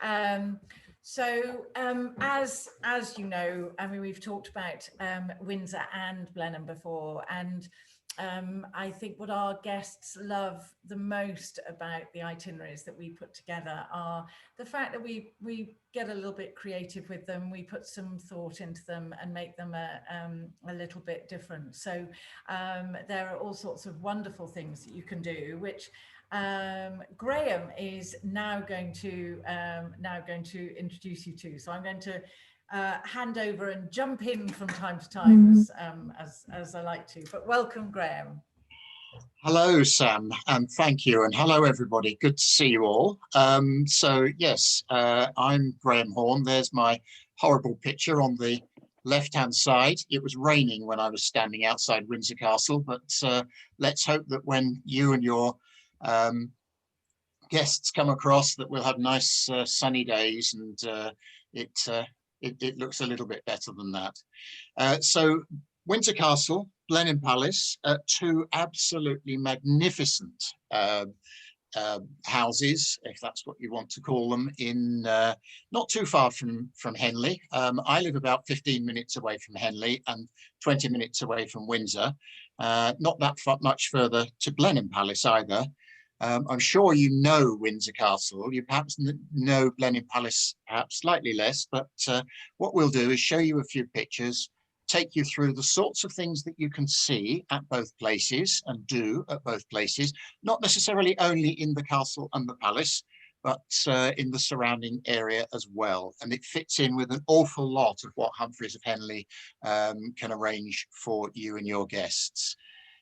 Um, as you know, I mean, we've talked about Windsor and Blenheim before, and I think what our guests love the most about the itineraries that we put together are the fact that we get a little bit creative with them, we put some thought into them and make them a little bit different. So there are all sorts of wonderful things that you can do, which Graham is now going to introduce you to. So I'm going to hand over and jump in from time to time as I like to. But welcome, Graham. Hello, Sam, and thank you, and hello, everybody. Good to see you all. So yes, I'm Graham Horn. There's my horrible picture on the left-hand side. It was raining when I was standing outside Windsor Castle, but let's hope that when you and your guests come across that we'll have nice sunny days, and it looks a little bit better than that. So Windsor Castle, Blenheim Palace, two absolutely magnificent houses, if that's what you want to call them, in not too far from Henley. I live about 15 minutes away from Henley and 20 minutes away from Windsor, not that much further to Blenheim Palace either. I'm sure you know Windsor Castle. You perhaps know Blenheim Palace perhaps slightly less, but what we'll do is show you a few pictures, take you through the sorts of things that you can see at both places and do at both places, not necessarily only in the castle and the palace, but in the surrounding area as well. And it fits in with an awful lot of what Humphreys of Henley can arrange for you and your guests.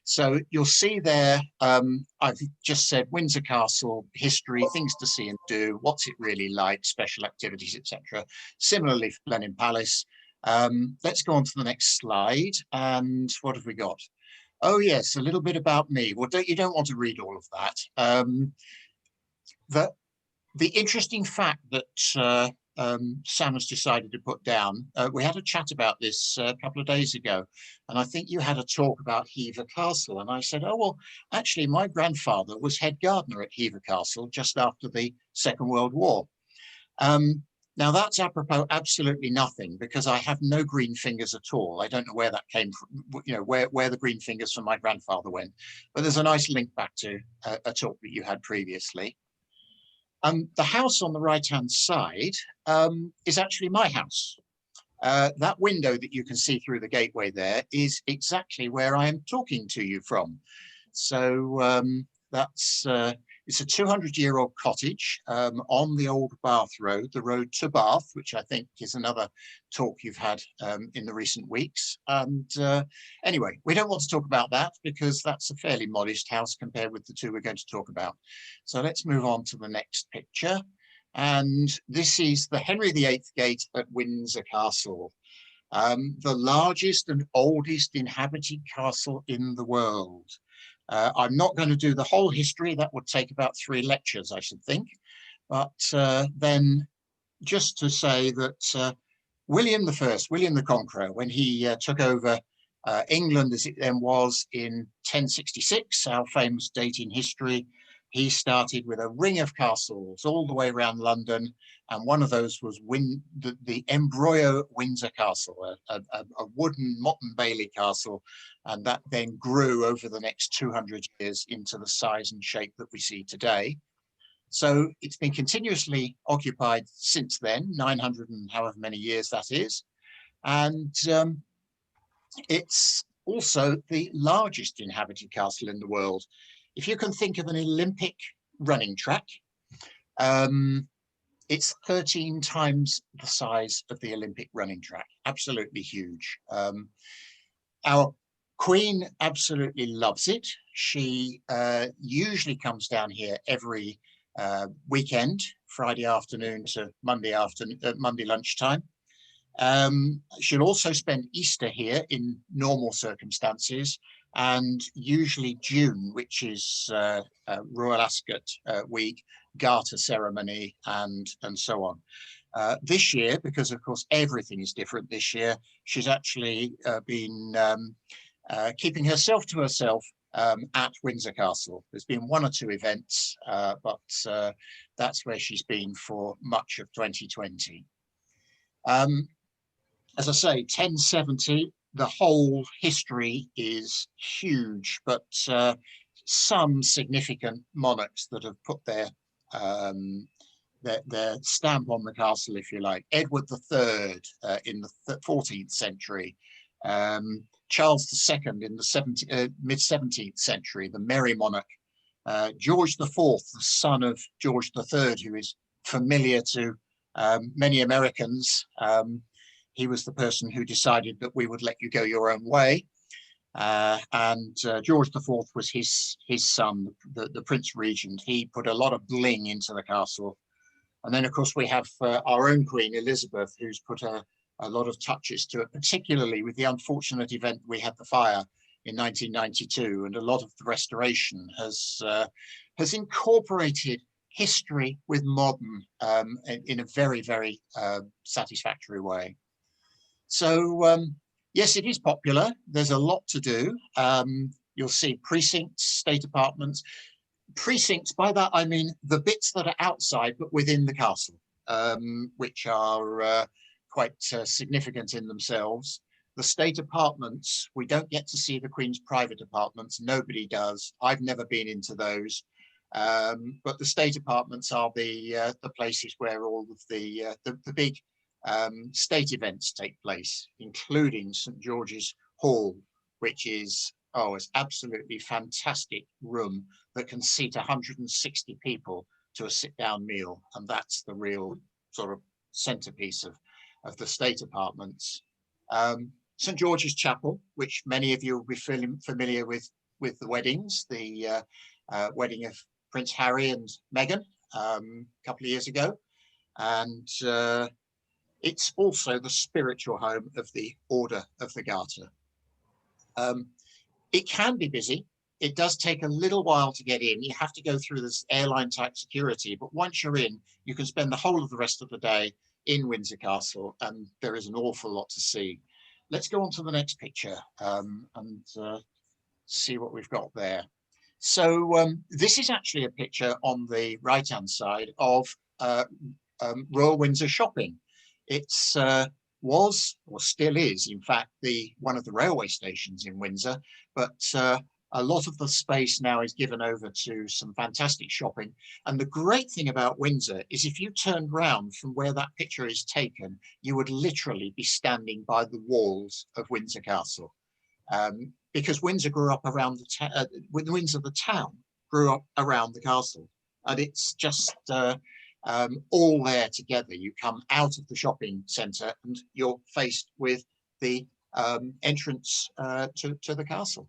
So you'll see there, I've just said Windsor Castle, history, things to see and do, what's it really like, special activities, etc. Similarly for Blenheim Palace. Let's go on to the next slide. And what have we got? Oh yes, a little bit about me. Well, you don't want to read all of that. The interesting fact that Sam has decided to put down, we had a chat about this a couple of days ago, and I think you had a talk about Hever Castle, and I said, oh well, actually my grandfather was head gardener at Hever Castle just after the Second World War. Now that's apropos absolutely nothing, because I have no green fingers at all. I don't know where that came from, you know, where the green fingers from my grandfather went, but there's a nice link back to a talk that you had previously. The house on the right-hand side is actually my house. That window that you can see through the gateway there is exactly where I am talking to you from. So it's a 200-year-old cottage on the old Bath Road, the road to Bath, which I think is another talk you've had in the recent weeks. And anyway, we don't want to talk about that because that's a fairly modest house compared with the two we're going to talk about. So let's move on to the next picture. And this is the Henry VIII Gate at Windsor Castle, the largest and oldest inhabited castle in the world. I'm not going to do the whole history. That would take about 3 lectures, I should think. But then just to say that William I, William the Conqueror, when he took over England as it then was in 1066, our famous date in history, he started with a ring of castles all the way around London. And one of those was the Embroyo Windsor Castle, a wooden Motte and Bailey castle. And that then grew over the next 200 years into the size and shape that we see today. So it's been continuously occupied since then, 900 and however many years that is. And it's also the largest inhabited castle in the world. If you can think of an Olympic running track, it's 13 times the size of the Olympic running track. Absolutely huge. Our Queen absolutely loves it. She usually comes down here every weekend, Friday afternoon to Monday lunchtime. She'll also spend Easter here in normal circumstances, and usually June, which is Royal Ascot week, Garter ceremony, and so on. This year, because of course everything is different this year, she's actually been keeping herself to herself at Windsor Castle. There's been one or two events, but that's where she's been for much of 2020. As I say, 1070, the whole history is huge, but some significant monarchs that have put their stamp on the castle, if you like. Edward III in the 14th century, Charles II in the mid-17th century, the Merry Monarch, George IV, the son of George III, who is familiar to many Americans. He was the person who decided that we would let you go your own way. And George IV was his son, the Prince Regent. He put a lot of bling into the castle. And then, of course, we have our own Queen Elizabeth, who's put a lot of touches to it, particularly with the unfortunate event we had the fire in 1992. And a lot of the restoration has incorporated history with modern in a very, very satisfactory way. So, yes, it is popular. There's a lot to do. You'll see precincts, state apartments. Precincts, by that I mean the bits that are outside but within the castle, which are quite significant in themselves. The state apartments, we don't get to see the Queen's private apartments. Nobody does. I've never been into those. But the state apartments are the places where all of the big state events take place, including St. George's Hall, which is, it's absolutely fantastic room that can seat 160 people to a sit-down meal. And that's the real sort of centerpiece of the state apartments. St. George's Chapel, which many of you will be familiar with the weddings, the wedding of Prince Harry and Meghan a couple of years ago. And it's also the spiritual home of the Order of the Garter. It can be busy. It does take a little while to get in. You have to go through this airline type security, but once you're in, you can spend the whole of the rest of the day in Windsor Castle, and there is an awful lot to see. Let's go on to the next picture and see what we've got there. So this is actually a picture on the right-hand side of Royal Windsor Shopping. It's was or still is, in fact, one of the railway stations in Windsor, but a lot of the space now is given over to some fantastic shopping. And the great thing about Windsor is if you turned round from where that picture is taken, you would literally be standing by the walls of Windsor Castle. Because Windsor grew up around Windsor, the town, grew up around the castle. And it's just all there together. You come out of the shopping centre and you're faced with the entrance to the castle.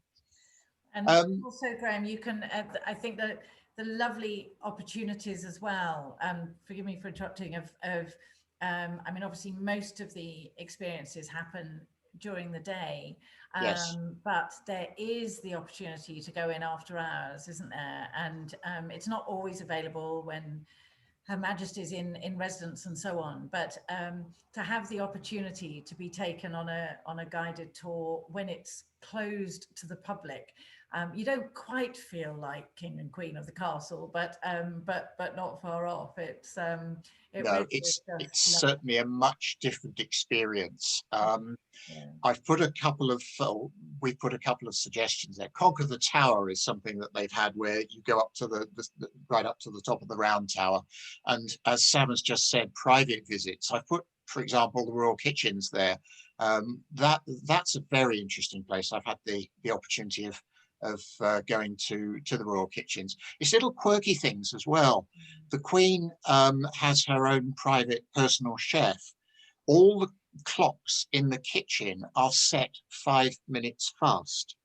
And also, Graham, you can, I think that the lovely opportunities as well, forgive me for interrupting, I mean, obviously most of the experiences happen during the day, yes. But there is the opportunity to go in after hours, isn't there? And it's not always available when Her Majesty's in residence and so on, but to have the opportunity to be taken on a guided tour when it's closed to the public, you don't quite feel like King and Queen of the castle, but not far off. It's no, really it's certainly a much different experience. I've put a couple of we've put a couple of suggestions there. Conquer the Tower is something that they've had where you go up to the right up to the top of the round tower, and as Sam has just said, private visits. I've put, for example, the Royal Kitchens there. That's a very interesting place. I've had the opportunity of going to the Royal Kitchens. It's little quirky things as well. The Queen has her own private personal chef. All the clocks in the kitchen are set 5 minutes fast,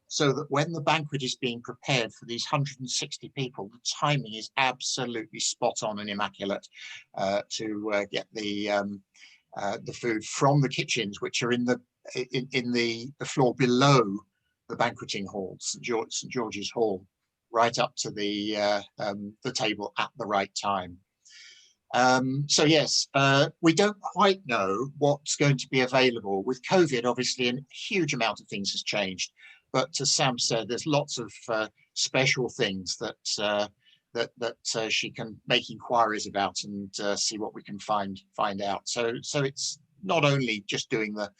so that when the banquet is being prepared for these 160 people, the timing is absolutely spot on and immaculate to get the food from the kitchens, which are in the floor below the banqueting hall, St. George's Hall, right up to the table at the right time. So yes, we don't quite know what's going to be available. With COVID, obviously, a huge amount of things has changed. but as Sam said, there's lots of special things that she can make inquiries about and see what we can find out. So it's not only just doing the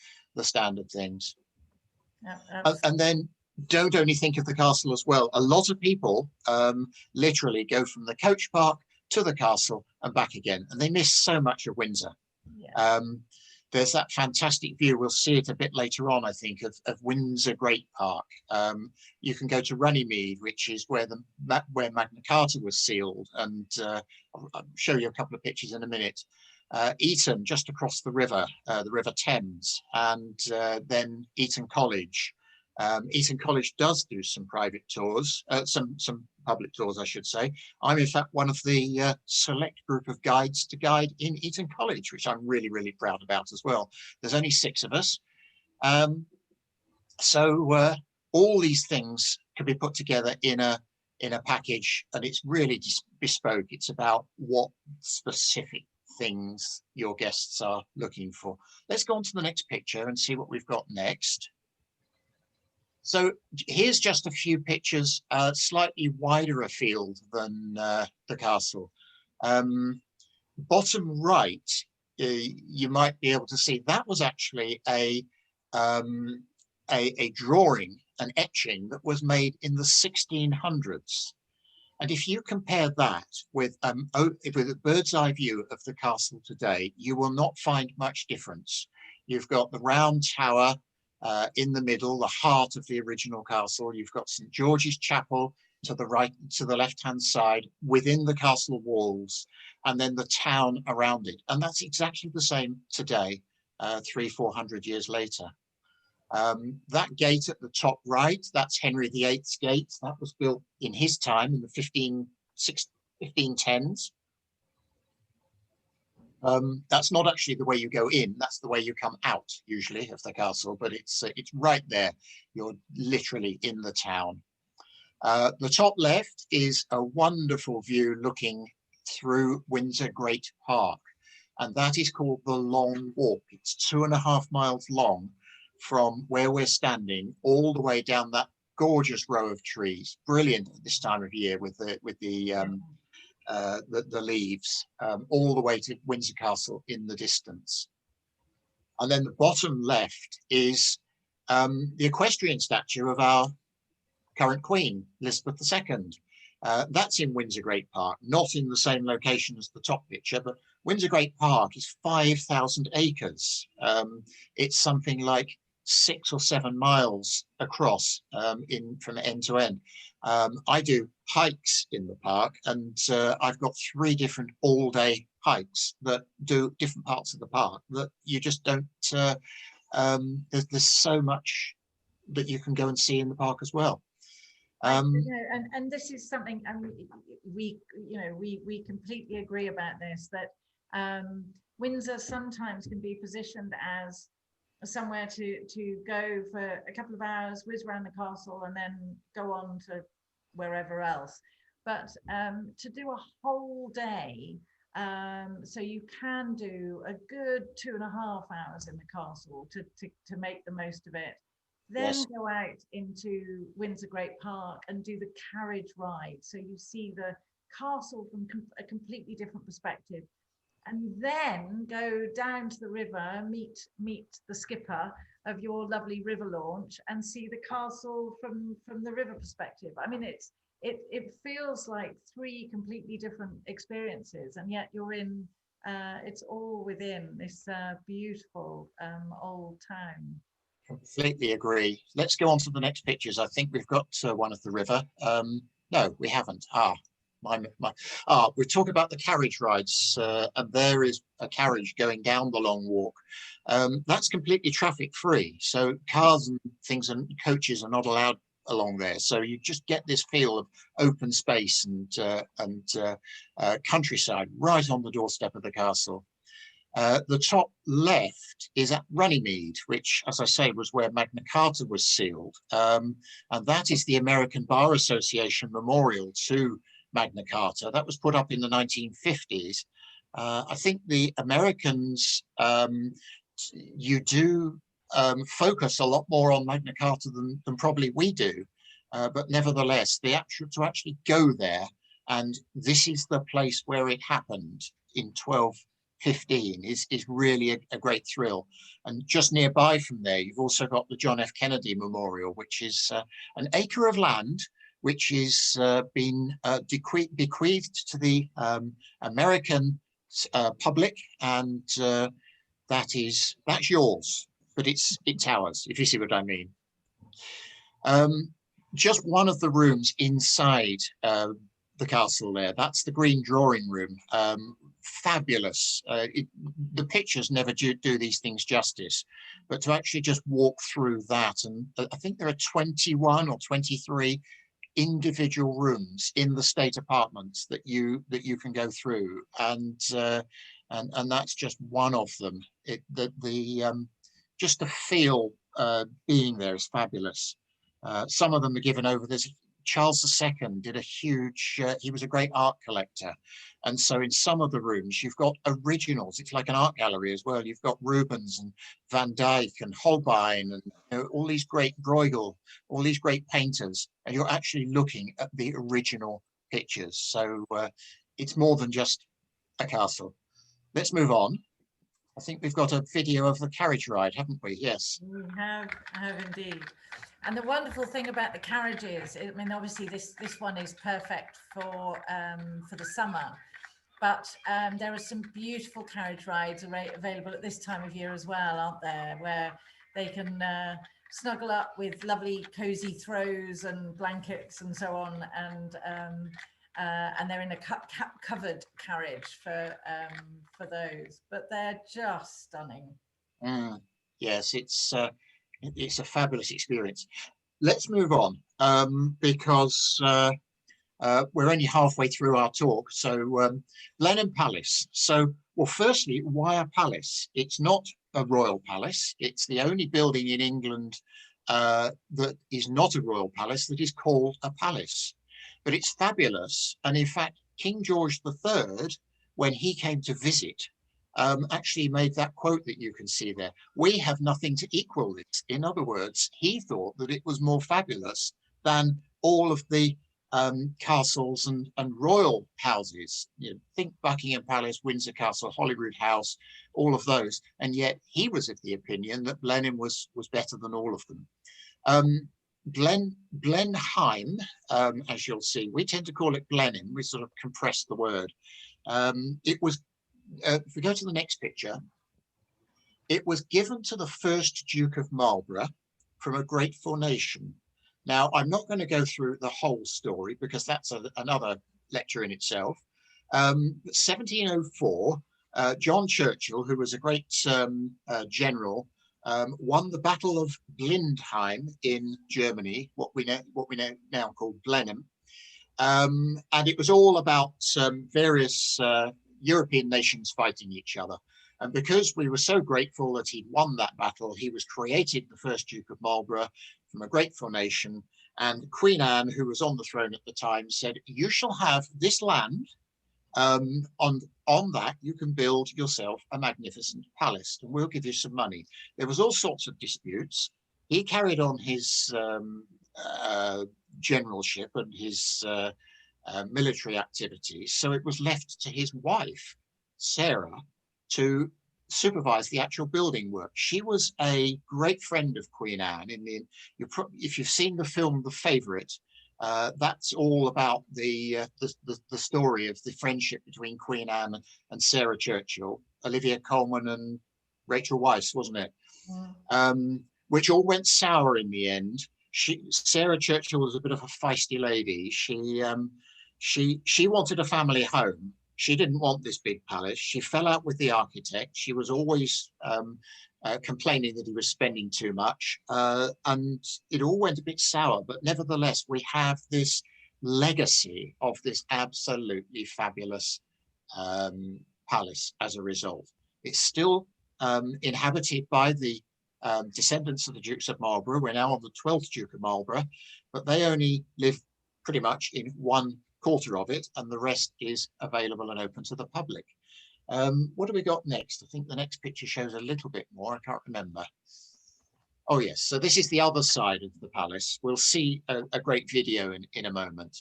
standard things. And then don't only think of the castle as well. A lot of people literally go from the coach park to the castle and back again, and they miss so much of Windsor. Yeah. There's that fantastic view, we'll see it a bit later on, I think, of Windsor Great Park. You can go to Runnymede, which is where Magna Carta was sealed, and I'll show you a couple of pictures in a minute. Eton, just across the River Thames, and then Eton College. Eton College does do some private tours, some public tours, I should say. I'm in fact one of the select group of guides to guide in Eton College, which I'm really, really proud about as well. There's only 6 of us. So all these things can be put together in a package, and it's really bespoke. It's about what specific things your guests are looking for. Let's go on to the next picture and see what we've got next. So here's just a few pictures, slightly wider afield than the castle. Bottom right, you might be able to see that was actually a drawing, an etching that was made in the 1600s. And if you compare that with a bird's eye view of the castle today, you will not find much difference. You've got the round tower in the middle, the heart of the original castle. You've got St. George's Chapel to the right, to the left-hand side within the castle walls, and then the town around it. And that's exactly the same today, 300-400 years later. That gate at the top right, that's Henry VIII's gate. That was built in his time in the 1510s. That's not actually the way you go in, that's the way you come out usually of the castle, but it's right there. You're literally in the town. The top left is a wonderful view looking through Windsor Great Park, and that is called the Long Walk. It's 2.5 miles long from where we're standing all the way down that gorgeous row of trees. Brilliant at this time of year with the leaves, all the way to Windsor Castle in the distance. And then the bottom left is the equestrian statue of our current Queen, Elizabeth II. That's in Windsor Great Park, not in the same location as the top picture, but Windsor Great Park is 5,000 acres. It's something like 6 or 7 miles across from end to end. I do hikes in the park, and I've got 3 different all-day hikes that do different parts of the park that you just don't, there's so much that you can go and see in the park as well. And this is something, and we completely agree about this, that Windsor sometimes can be positioned as somewhere to go for a couple of hours, whiz around the castle, and then go on to wherever else. But to do a whole day, so you can do a good 2.5 hours in the castle to make the most of it. Then Yes. Go out into Windsor Great Park and do the carriage ride. So you see the castle from a completely different perspective. And then go down to the river, meet the skipper of your lovely river launch, and see the castle from the river perspective. I mean, it feels like 3 completely different experiences, and yet you're in. It's all within this beautiful old town. Completely agree. Let's go on to the next pictures. I think we've got one of the river. No, we haven't. We're talking about the carriage rides, and there is a carriage going down the Long Walk. That's completely traffic free, so cars and things and coaches are not allowed along there. So you just get this feel of open space and countryside right on the doorstep of the castle. The top left is at Runnymede, which, as I say, was where Magna Carta was sealed. And that is the American Bar Association memorial to Magna Carta. That was put up in the 1950s. I think the Americans, you do focus a lot more on Magna Carta than probably we do. But nevertheless, to actually go there, and this is the place where it happened in 1215 is really a great thrill. And just nearby from there, you've also got the John F. Kennedy Memorial, which is an acre of land which is been bequeathed to the American public, and that's yours, but it's ours, if you see what I mean. Just one of the rooms inside the castle there, that's the green drawing room. Fabulous. The pictures never do these things justice, but to actually just walk through that, and I think there are 21 or 23 individual rooms in the state apartments that you can go through, and that's just one of them. Just the feel being there is fabulous. Some of them are given over. There's Charles II did a huge, he was a great art collector. And so in some of the rooms, you've got originals. It's like an art gallery as well. You've got Rubens and Van Dyck and Holbein and all these great Bruegel, all these great painters. And you're actually looking at the original pictures. So it's more than just a castle. Let's move on. I think we've got a video of the carriage ride, haven't we? Yes. We have indeed. And the wonderful thing about the carriages, I mean, obviously this one is perfect for the summer, but there are some beautiful carriage rides available at this time of year as well, aren't there? Where they can snuggle up with lovely cozy throws and blankets and so on, and they're in a covered carriage for those, but they're just stunning. Yes, it's a fabulous experience. Let's move on because we're only halfway through our talk. So Blenheim Palace. So, well, firstly, why a palace? It's not a royal palace. It's the only building in England that is not a royal palace that is called a palace. But it's fabulous. And in fact, King George III, when he came to visit, actually made that quote that you can see there. We have nothing to equal this. In other words, he thought that it was more fabulous than all of the castles and royal houses. Think Buckingham Palace, Windsor Castle, Holyrood House, all of those. And yet he was of the opinion that Blenheim was better than all of them. Blenheim, as you'll see, we tend to call it Blenheim. We sort of compress the word. It was if we go to the next picture, it was given to the first Duke of Marlborough from a grateful nation. Now, I'm not going to go through the whole story because that's another lecture in itself. 1704, John Churchill, who was a great general, won the Battle of Blenheim in Germany, what we now call Blenheim. And it was all about various European nations fighting each other. And because we were so grateful that he'd won that battle, he was created the first Duke of Marlborough from a grateful nation. And Queen Anne, who was on the throne at the time, said, you shall have this land. On that, you can build yourself a magnificent palace, and we'll give you some money. There was all sorts of disputes. He carried on his generalship and his military activities, so it was left to his wife, Sarah, to supervise the actual building work. She was a great friend of Queen Anne. If you've seen the film The Favourite, that's all about the story of the friendship between Queen Anne and Sarah Churchill, Olivia Colman and Rachel Weisz, wasn't it? Which all went sour in the end. Sarah Churchill was a bit of a feisty lady. She wanted a family home. She didn't want this big palace. She fell out with the architect. She was always complaining that he was spending too much. And it all went a bit sour. But nevertheless, we have this legacy of this absolutely fabulous palace as a result. It's still inhabited by the descendants of the Dukes of Marlborough. We're now on the 12th Duke of Marlborough, but they only live pretty much in one quarter of it, and the rest is available and open to the public. What do we got next? I think the next picture shows a little bit more. I can't remember. Oh yes, so this is the other side of the palace. We'll see a great video in a moment.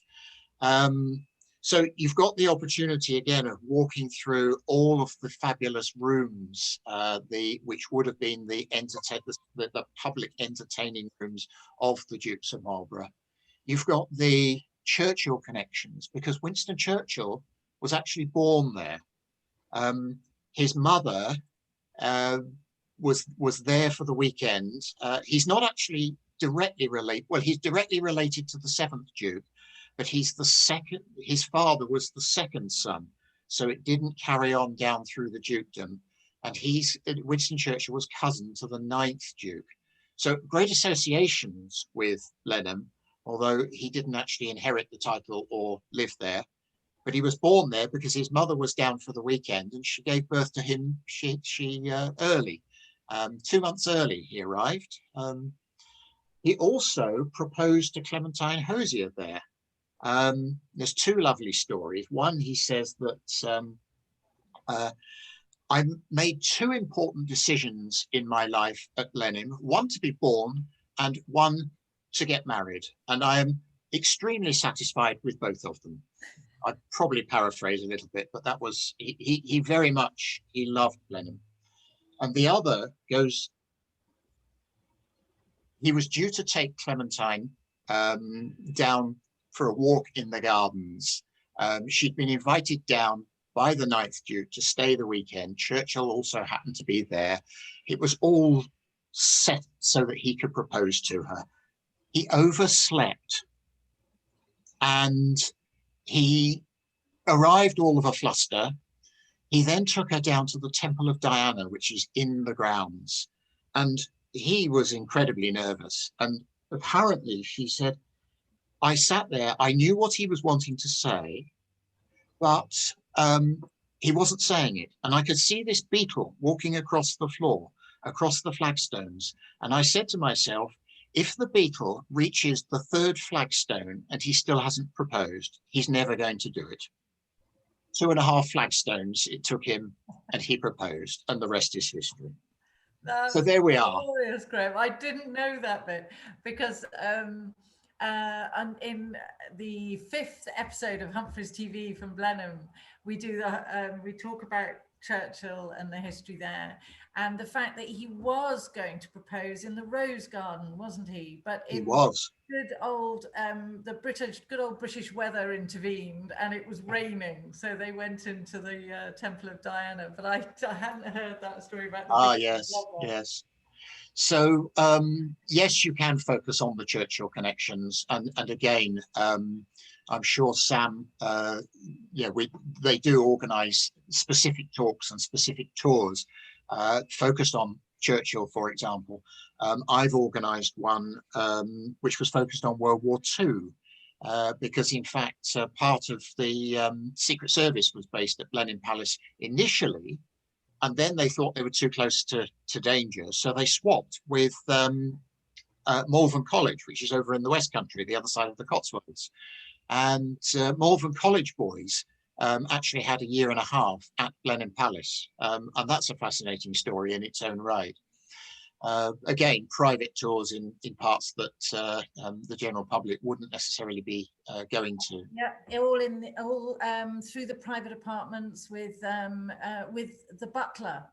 So you've got the opportunity again of walking through all of the fabulous rooms, which would have been the public entertaining rooms of the Dukes of Marlborough. You've got the Churchill connections, because Winston Churchill was actually born there. His mother was there for the weekend. He's not actually directly related. Well, he's directly related to the seventh Duke, but he's the second. His father was the second son, so it didn't carry on down through the dukedom. And Winston Churchill was cousin to the ninth Duke. So great associations with Blenheim, although he didn't actually inherit the title or live there. But he was born there because his mother was down for the weekend, and she gave birth to him early. 2 months early he arrived. He also proposed to Clementine Hosier there. There's two lovely stories. One, he says that I made two important decisions in my life at Blenheim, one to be born and one to get married. And I am extremely satisfied with both of them. I'd probably paraphrase a little bit, but that was, he very much, he loved Blenheim. And the other goes, he was due to take Clementine down for a walk in the gardens. She'd been invited down by the ninth Duke to stay the weekend. Churchill also happened to be there. It was all set so that he could propose to her. He overslept, and he arrived all of a fluster. He then took her down to the Temple of Diana, which is in the grounds. And he was incredibly nervous. And apparently, she said, I sat there, I knew what he was wanting to say, but he wasn't saying it. And I could see this beetle walking across the floor, across the flagstones. And I said to myself, if the beetle reaches the third flagstone and he still hasn't proposed, he's never going to do it. 2.5 flagstones it took him, and he proposed, and the rest is history. So there we are. Glorious, Graham. I didn't know that bit, because in the 5th episode of Humphreys TV from Blenheim, we talk about Churchill and the history there, and the fact that he was going to propose in the Rose Garden, wasn't he? But he was. Good old British weather intervened, and it was raining, so they went into the Temple of Diana. But I hadn't heard that story about the yes. So yes, you can focus on the Churchill connections, and again, I'm sure Sam, they do organise specific talks and specific tours focused on Churchill, for example. I've organised one which was focused on World War II, because in fact part of the Secret Service was based at Blenheim Palace initially, and then they thought they were too close to danger, so they swapped with Malvern College, which is over in the West Country, the other side of the Cotswolds. And Malvern College boys actually had a 1.5 years at Blenheim Palace, and that's a fascinating story in its own right. Again, private tours in parts that the general public wouldn't necessarily be going to. Yeah, all through the private apartments with the butler,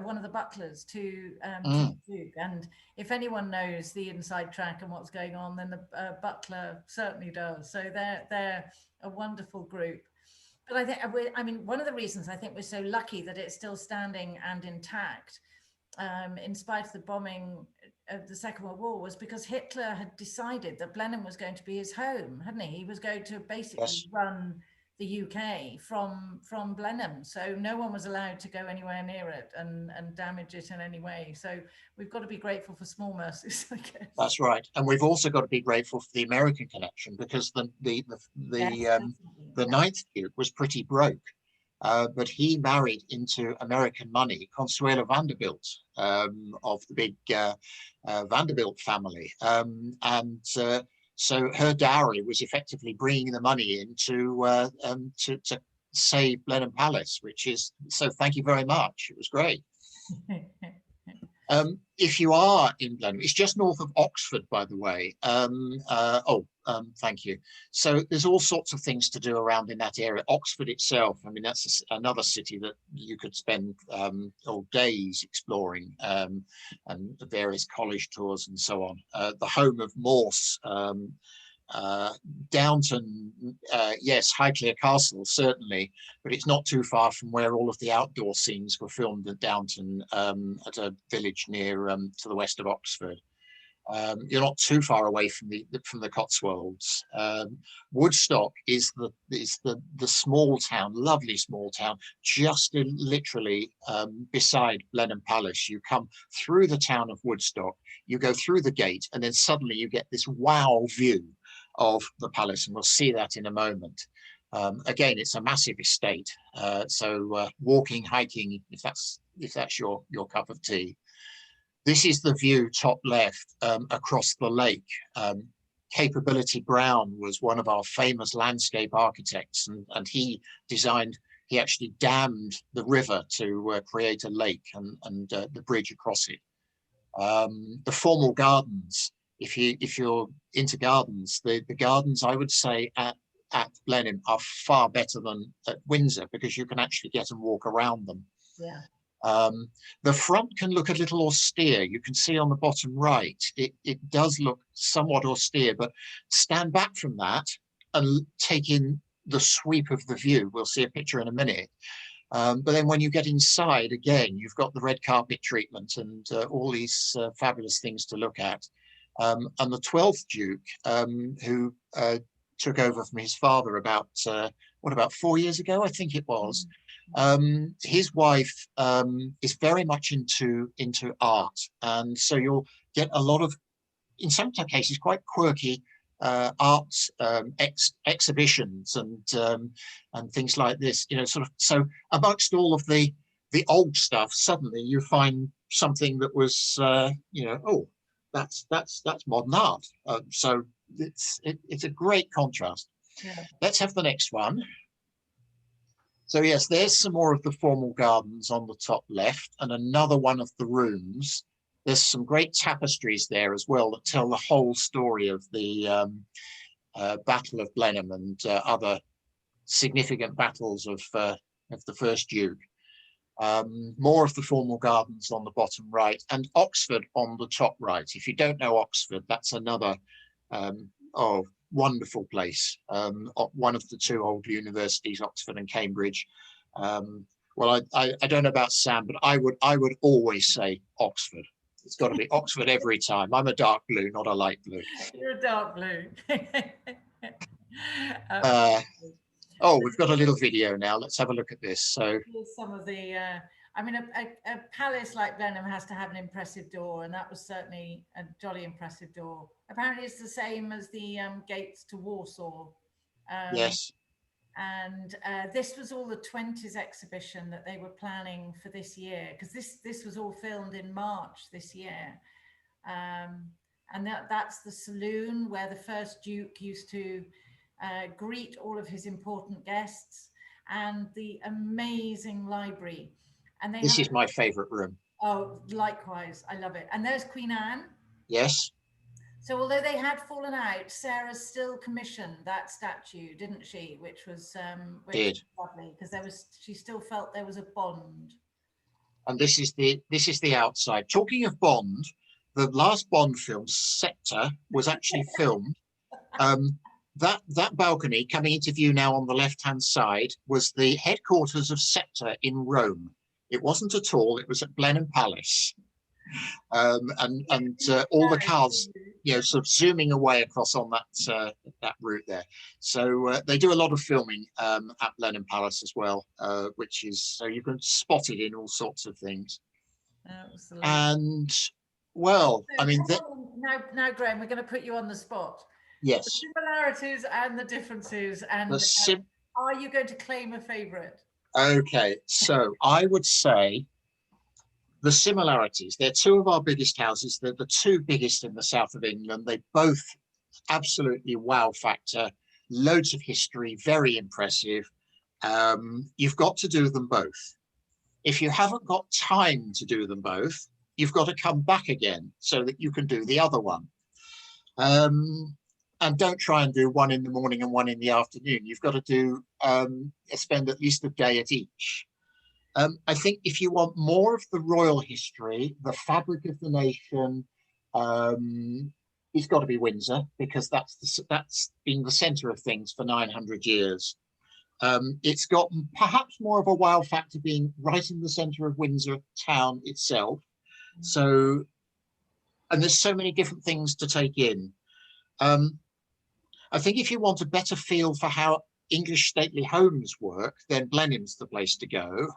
one of the butlers to the Duke. And if anyone knows the inside track and what's going on, then the butler certainly does. So they're a wonderful group. But I mean, one of the reasons I think we're so lucky that it's still standing and intact, in spite of the bombing of the Second World War, was because Hitler had decided that Blenheim was going to be his home, hadn't he? He was going to basically run the UK from Blenheim, so no one was allowed to go anywhere near it and damage it in any way. So we've got to be grateful for small mercies, I guess. That's right, and we've also got to be grateful for the American connection, because the ninth Duke was pretty broke. But he married into American money Consuelo Vanderbilt, of the big Vanderbilt family. So her dowry was effectively bringing the money in to save Blenheim Palace, which is, so thank you very much. It was great. If you are in Blenheim, it's just north of Oxford, by the way. Thank you. So there's all sorts of things to do around in that area. Oxford itself, I mean, that's another city that you could spend all days exploring, and various college tours and so on. The home of Morse, Downton, yes, Highclere Castle, certainly, but it's not too far from where all of the outdoor scenes were filmed at Downton, at a village near to the west of Oxford. You're not too far away from the Cotswolds. Woodstock is the small town, lovely small town, just literally beside Blenheim Palace. You come through the town of Woodstock, you go through the gate, and then suddenly you get this wow view of the palace, and we'll see that in a moment. Again, it's a massive estate, so walking, hiking, if that's your cup of tea. This is the view top left, across the lake. Capability Brown was one of our famous landscape architects, and he actually dammed the river to create a lake and the bridge across it. The formal gardens, if you're into gardens, the gardens, I would say, at Blenheim are far better than at Windsor, because you can actually get and walk around them. Yeah. The front can look a little austere. You can see on the bottom right, it does look somewhat austere, but stand back from that and take in the sweep of the view. We'll see a picture in a minute. But then when you get inside, again, you've got the red carpet treatment and all these fabulous things to look at. And the 12th Duke, who took over from his father about 4 years ago, I think it was. His wife is very much into art, and so you'll get a lot of, in some cases, quite quirky art exhibitions and things like this. You know, sort of. So amongst all of the old stuff, suddenly you find something that was, oh, that's modern art. So it's a great contrast. Yeah. Let's have the next one. So yes, there's some more of the formal gardens on the top left, and another one of the rooms. There's some great tapestries there as well that tell the whole story of the Battle of Blenheim and other significant battles of the first Duke. More of the formal gardens on the bottom right, and Oxford on the top right. If you don't know Oxford, that's another wonderful place. One of the two old universities, Oxford and Cambridge. Well, I don't know about Sam, but I would always say Oxford. It's got to be Oxford every time. I'm a dark blue, not a light blue. You're a dark blue. We've got a little video now. Let's have a look at this. So here's some of the, I mean, a palace like Blenheim has to have an impressive door, and that was certainly a jolly impressive door. Apparently it's the same as the gates to Warsaw. Yes. And this was all the 20s exhibition that they were planning for this year, because this was all filmed in March this year. And that's the saloon where the first Duke used to greet all of his important guests, and the amazing library. And this is my favorite room. Oh, likewise, I love it. And there's Queen Anne. Yes. So although they had fallen out, Sarah still commissioned that statue, didn't she? Which was lovely, because she still felt there was a bond. And this is the outside. Talking of Bond, the last Bond film, Sceptre, was actually filmed. That balcony coming into view now on the left-hand side was the headquarters of Sceptre in Rome. It wasn't at all. It was at Blenheim Palace. And all the cars, sort of zooming away across on that route there. So they do a lot of filming at Blenheim Palace as well, which is, so you can spot it in all sorts of things. Absolutely. And well, I mean, now, Graham, we're going to put you on the spot. Yes. The similarities and the differences, and are you going to claim a favourite? Okay, so I would say the similarities. They're two of our biggest houses. They're the two biggest in the south of England. They both absolutely wow factor, loads of history, very impressive. You've got to do them both. If you haven't got time to do them both, you've got to come back again so that you can do the other one. And don't try and do one in the morning and one in the afternoon. You've got to do spend at least a day at each. I think if you want more of the royal history, the fabric of the nation, it's got to be Windsor, because that's been the centre of things for 900 years. It's got perhaps more of a wow factor being right in the centre of Windsor town itself. So, and there's so many different things to take in. I think if you want a better feel for how English stately homes work, then Blenheim's the place to go.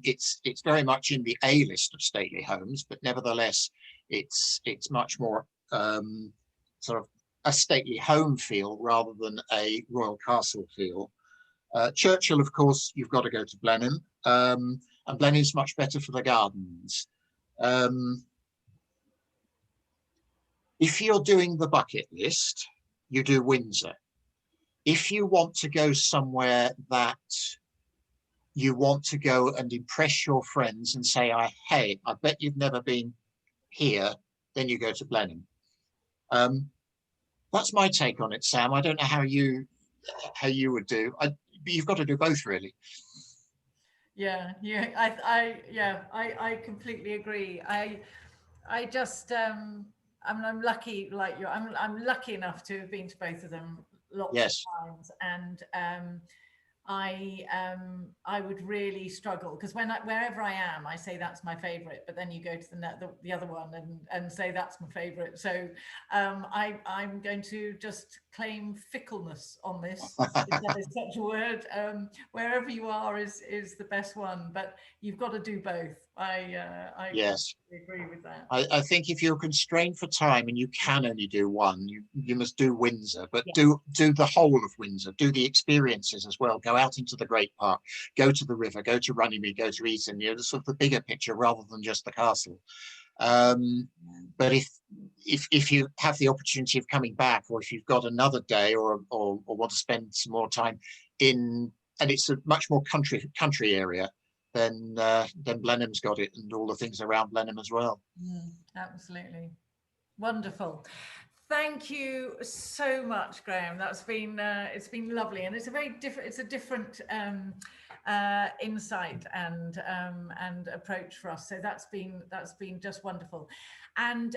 It's very much in the A list of stately homes, but nevertheless, it's much more sort of a stately home feel rather than a royal castle feel. Churchill, of course, you've got to go to Blenheim, and Blenheim's much better for the gardens. If you're doing the bucket list, you do Windsor. If you want to go somewhere that you want to go and impress your friends and say, hey, I bet you've never been here, then you go to Blenheim. That's my take on it, Sam. I don't know how you would do. You've got to do both, really. Yeah, I completely agree. I just I'm lucky, like you. I'm lucky enough to have been to both of them lots of times, and I would really struggle, because wherever I am, I say that's my favorite, but then you go to the other one and say that's my favorite. So I'm going to just claim fickleness on this, if that is such a word. Wherever you are is the best one, but you've got to do both. I yes, agree with that. I think if you're constrained for time and you can only do one, you must do Windsor, but do the whole of Windsor, do the experiences as well. Go out into the Great Park, go to the river, go to Runnymede, go to Eton, the sort of the bigger picture rather than just the castle. But if you have the opportunity of coming back, or if you've got another day, or want to spend some more time and it's a much more country area, then Blenheim's got it, and all the things around Blenheim as well. Absolutely. Wonderful. Thank you so much, Graham. That's been it's been lovely, and it's a very different. It's a different insight and approach for us. So that's been just wonderful. And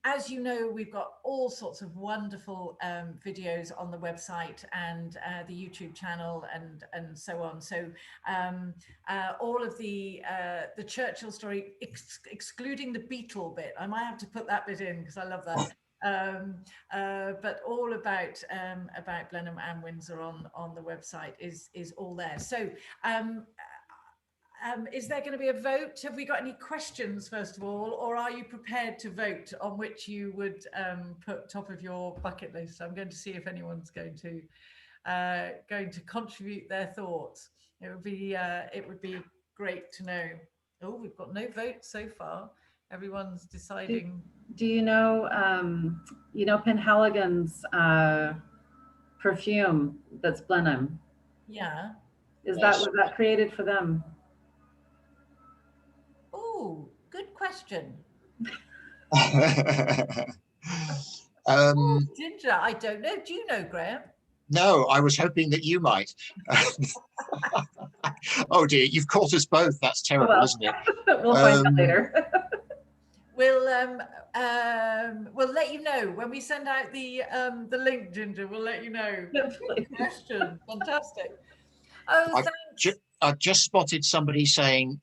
as you know, we've got all sorts of wonderful videos on the website and the YouTube channel and so on. So all of the Churchill story, excluding the beetle bit. I might have to put that bit in because I love that. But all about Blenheim and Windsor on the website is all there. So is there going to be a vote? Have we got any questions, first of all, or are you prepared to vote on which you would put top of your bucket list? I'm going to see if anyone's going to contribute their thoughts. It would be great to know. Oh, we've got no votes so far. Everyone's deciding. Do you know Penhaligon's perfume that's Blenheim? Yeah. Was that created for them? Oh, good question. Ginger, I don't know. Do you know, Graham? No, I was hoping that you might. Oh dear, you've caught us both. That's terrible, isn't it? We'll find out later. We'll let you know when we send out the link, Ginger. We'll let you know. Good question. Fantastic. Oh, thanks. I've just spotted somebody saying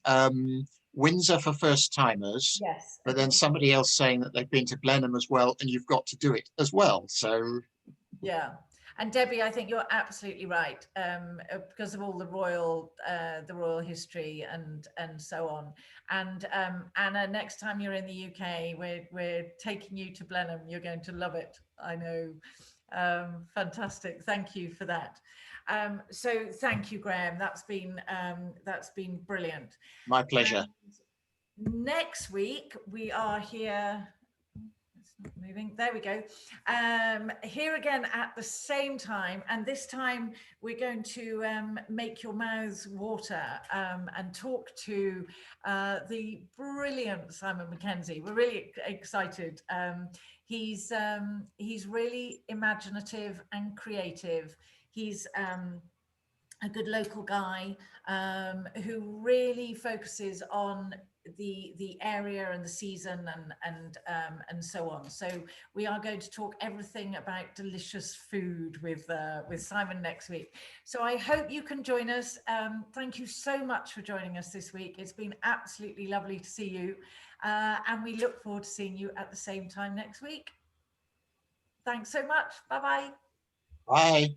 Windsor for first timers. Yes. But then somebody else saying that they've been to Blenheim as well, and you've got to do it as well. So yeah. And Debbie, I think you're absolutely right, because of all the royal history and so on. And Anna, next time you're in the UK, we're taking you to Blenheim. You're going to love it. I know. Fantastic. Thank you for that. So thank you, Graham. That's been brilliant. My pleasure. Next week we are here. It's moving, there we go. Here again at the same time, and this time we're going to make your mouths water and talk to the brilliant Simon Mackenzie. We're really excited. He's really imaginative and creative. He's a good local guy who really focuses on the area and the season and so on. So we are going to talk everything about delicious food with Simon next week. So I hope you can join us. Thank you so much for joining us this week. It's been absolutely lovely to see you, and we look forward to seeing you at the same time next week. Thanks so much. Bye-bye. Bye.